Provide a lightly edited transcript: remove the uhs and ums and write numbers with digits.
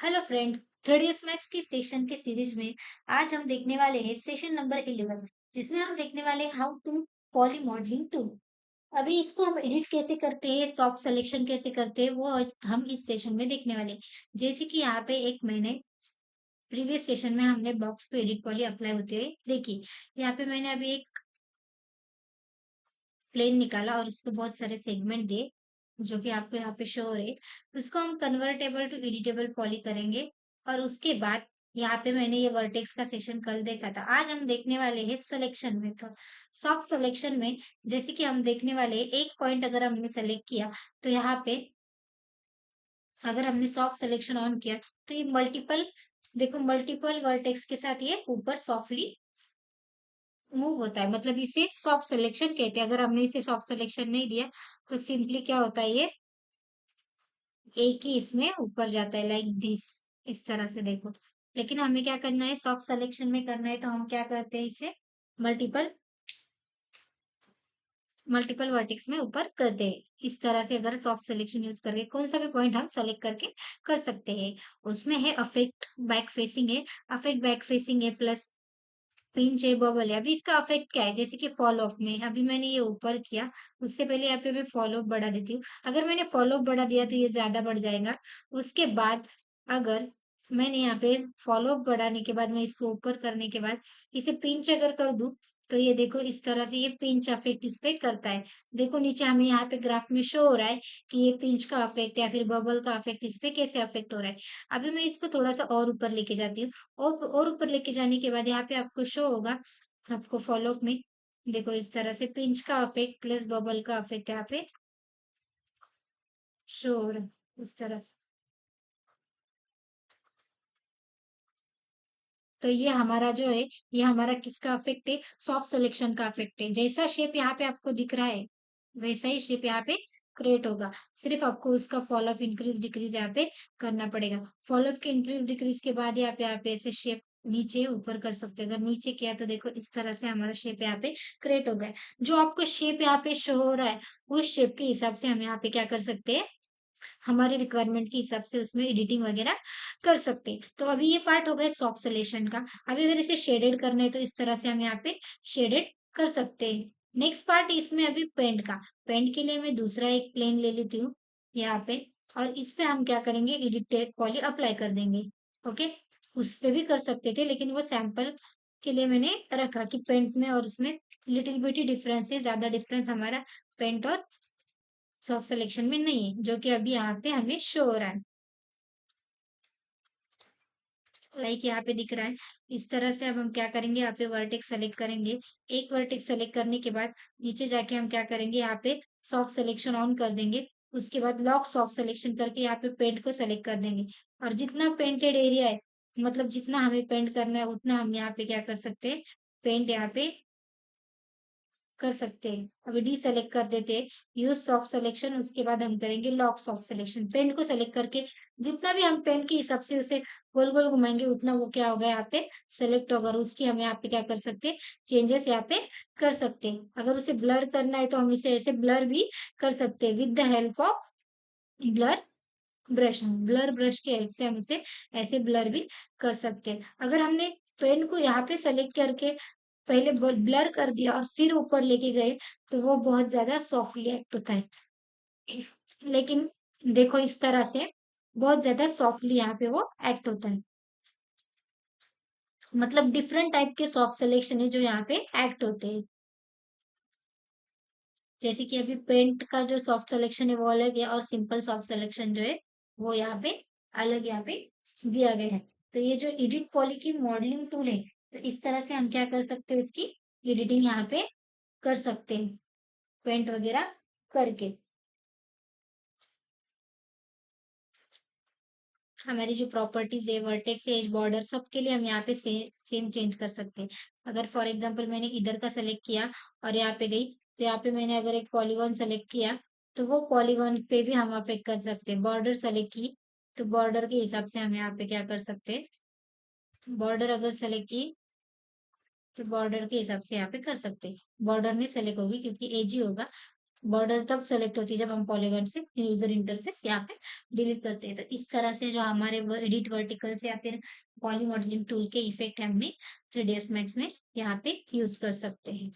Hello friend. Third year maths की session के series में आज हम देखने वाले हैं सेशन नंबर 11, जिसमें हम देखने वाले हैं how to poly modelling to. अभी इसको हम एडिट कैसे करते हैं, सॉफ्ट सिलेक्शन कैसे करते हैं, वो आज हम इस सेशन में देखने वाले हैं। जैसे कि यहाँ पे एक मैंने प्रीवियस सेशन में हमने बॉक्स पे एडिट पॉली अप्लाई होते हुए देखी। यहाँ पे मैंने अभी एक प्लेन निकाला और उसको बहुत सारे सेगमेंट दिए, जो कि आपको यहाँ पे शो हो रहे। उसको हम कन्वर्टेबल टू एडिटेबल पॉली करेंगे। और उसके बाद यहाँ पे मैंने ये वर्टेक्स का सेशन कल देखा था। आज हम देखने वाले हैं सिलेक्शन मेथड, सॉफ्ट सिलेक्शन में। जैसे कि हम देखने वाले हैं, एक पॉइंट अगर हमने सेलेक्ट किया तो यहाँ पे अगर हमने सॉफ्ट सिलेक्शन ऑन किया तो ये मल्टीपल, देखो मल्टीपल वर्टेक्स के साथ ये ऊपर सॉफ्टली मूव होता है, मतलब इसे सॉफ्ट सिलेक्शन कहते हैं। अगर हमने इसे सॉफ्ट सिलेक्शन नहीं दिया तो सिंपली क्या होता है, ये एक ही इसमें ऊपर जाता है, लाइक दिस, इस तरह से देखो। लेकिन हमें क्या करना है, सॉफ्ट सिलेक्शन में करना है, तो हम क्या करते हैं, इसे मल्टीपल मल्टीपल वर्टेक्स में ऊपर करते हैं। इस तरह से अगर सॉफ्ट सिलेक्शन यूज करके कोई सा भी पॉइंट हम सेलेक्ट करके कर सकते हैं। उसमें है अफेक्ट बैक फेसिंग है, अफेक्ट बैक फेसिंग है, प्लस पिंच है, बबल है। अभी इसका अफेक्ट क्या है, जैसे कि फॉल ऑफ में अभी मैंने ये ऊपर किया, उससे पहले यहाँ पे मैं फॉलो ऑफ बढ़ा देती हूँ। अगर मैंने फॉलो ऑफ बढ़ा दिया तो ये ज्यादा बढ़ जाएगा। उसके बाद अगर मैंने यहाँ पे फॉलो अप बढ़ाने के बाद, मैं इसको ऊपर करने के बाद इसे पिंच अगर कर दूं, तो ये देखो इस तरह से ये पिंच अफेक्ट इस पे करता है। देखो नीचे हमें यहाँ पे ग्राफ में शो हो रहा है कि ये पिंच का अफेक्ट या फिर बबल का अफेक्ट इस पे कैसे अफेक्ट हो रहा है। अभी मैं इसको थोड़ा सा और ऊपर लेके जाती हूँ। और ऊपर लेके जाने के बाद यहाँ पे आपको शो होगा, आपको फॉलो अप में देखो इस तरह से पिंच का अफेक्ट प्लस बबल का अफेक्ट यहाँ पे शो हो रहा है, इस तरह से। तो ये हमारा जो है, ये हमारा किसका अफेक्ट है, सॉफ्ट सिलेक्शन का अफेक्ट है। जैसा शेप यहाँ पे आपको दिख रहा है वैसा ही शेप यहाँ पे क्रिएट होगा। सिर्फ आपको उसका फॉल ऑफ इंक्रीज डिक्रीज यहाँ पे करना पड़ेगा। फॉल ऑफ के इंक्रीज डिक्रीज के बाद यहाँ पे ऐसे शेप नीचे ऊपर कर सकते हैं। अगर नीचे किया तो देखो इस तरह से हमारा शेप यहाँ पे क्रिएट हो गया है। जो आपको शेप यहाँ पे शो हो रहा है, उस शेप के हिसाब से हम यहाँ पे क्या कर सकते हैं, हमारे रिक्वायरमेंट के हिसाब से उसमें एडिटिंग वगैरह कर सकते हैं। तो अभी ये पार्ट हो गया सॉफ्ट सिलेक्शन का। अभी अगर इसे शेडेड करना है तो इस तरह से हम यहाँ पे शेडेड कर सकते हैं। नेक्स्ट पार्ट इसमें अभी पेंट का। पेंट के लिए मैं दूसरा एक प्लेन ले लेती हूँ यहाँ पे, और इस पे हम क्या करेंगे, एडिटेड पॉली अप्लाई कर देंगे। ओके, उस पे भी कर सकते थे, लेकिन वो सैंपल के लिए मैंने रखा कि पेंट में और उसमें लिटिल बिटी डिफरेंस है, ज्यादा डिफरेंस हमारा पेंट और सॉफ्ट सिलेक्शन में नहीं है, जो कि अभी यहाँ पे हमें शो हो रहा है, लाइक यहाँ पे दिख रहा है। इस तरह से अब हम क्या करेंगे, यहाँ पे वर्टेक्स सेलेक्ट करेंगे। एक वर्टेक्स सेलेक्ट करने के बाद नीचे जाके हम क्या करेंगे, यहाँ पे सॉफ्ट सिलेक्शन ऑन कर देंगे। उसके बाद लॉक सॉफ्ट सिलेक्शन करके यहाँ पे पेंट को सेलेक्ट कर देंगे। और जितना पेंटेड एरिया है, मतलब जितना हमें पेंट करना है, उतना हम यहाँ पे क्या कर सकते हैं, पेंट यहाँ पे कर सकते हैं। अभी डी सेलेक्ट कर देते हैं, यूज सॉफ्ट सिलेक्शन। उसके बाद हम करेंगे लॉक सॉफ्ट सिलेक्शन। पेंट को सेलेक्ट करके जितना भी हम पेंट के हिसाब से उसे गोल गोल घुमाएंगे, उतना वो क्या होगा, यहाँ पे सेलेक्ट होगा। और उसकी हम यहाँ पे क्या कर सकते हैं, चेंजेस यहाँ पे कर सकते हैं। अगर उसे ब्लर करना है तो हम इसे ऐसे ब्लर भी कर सकते हैं with the help of blur brush. Blur brush की हेल्प से हम इसे ऐसे ब्लर भी कर सकते हैं। अगर हमने पेन को यहाँ पे सेलेक्ट करके पहले ब्लर कर दिया और फिर ऊपर लेके गए, तो वो बहुत ज्यादा सॉफ्टली एक्ट होता है। लेकिन देखो इस तरह से बहुत ज्यादा सॉफ्टली यहाँ पे वो एक्ट होता है। मतलब डिफरेंट टाइप के सॉफ्ट सिलेक्शन है जो यहाँ पे एक्ट होते हैं। जैसे कि अभी पेंट का जो सॉफ्ट सिलेक्शन है वो अलग है, और सिंपल सॉफ्ट सिलेक्शन जो है वो यहाँ पे अलग यहाँ पे दिया गया है। तो ये जो एडिट पॉली की मॉडलिंग टूल है, तो इस तरह से हम क्या कर सकते हैं, उसकी एडिटिंग यहाँ पे कर सकते हैं पेंट वगैरह करके। हमारी जो प्रॉपर्टीज है, वर्टेक्स एज बॉर्डर, सबके लिए हम यहाँ पे सेम चेंज कर सकते हैं। अगर फॉर एग्जांपल मैंने इधर का सेलेक्ट किया और यहाँ पे गई, तो यहाँ पे मैंने अगर एक पॉलीगॉन सेलेक्ट किया, तो वो पॉलीगॉन पे भी हम अफेक्ट कर सकते हैं। बॉर्डर सेलेक्ट की, तो बॉर्डर के हिसाब से हम यहाँ पे क्या कर सकते हैं, बॉर्डर अगर सेलेक्ट की तो बॉर्डर के हिसाब से यहाँ पे कर सकते हैं। बॉर्डर नहीं सेलेक्ट होगी क्योंकि एज ही होगा, बॉर्डर तब सेलेक्ट होती है जब हम पॉलीगॉन से यूजर इंटरफेस यहाँ पे डिलीट करते हैं। तो इस तरह से जो हमारे एडिट वर्टिकल्स या फिर पॉली मॉडलिंग टूल के इफेक्ट हमने 3ds मैक्स में यहाँ पे यूज कर सकते हैं।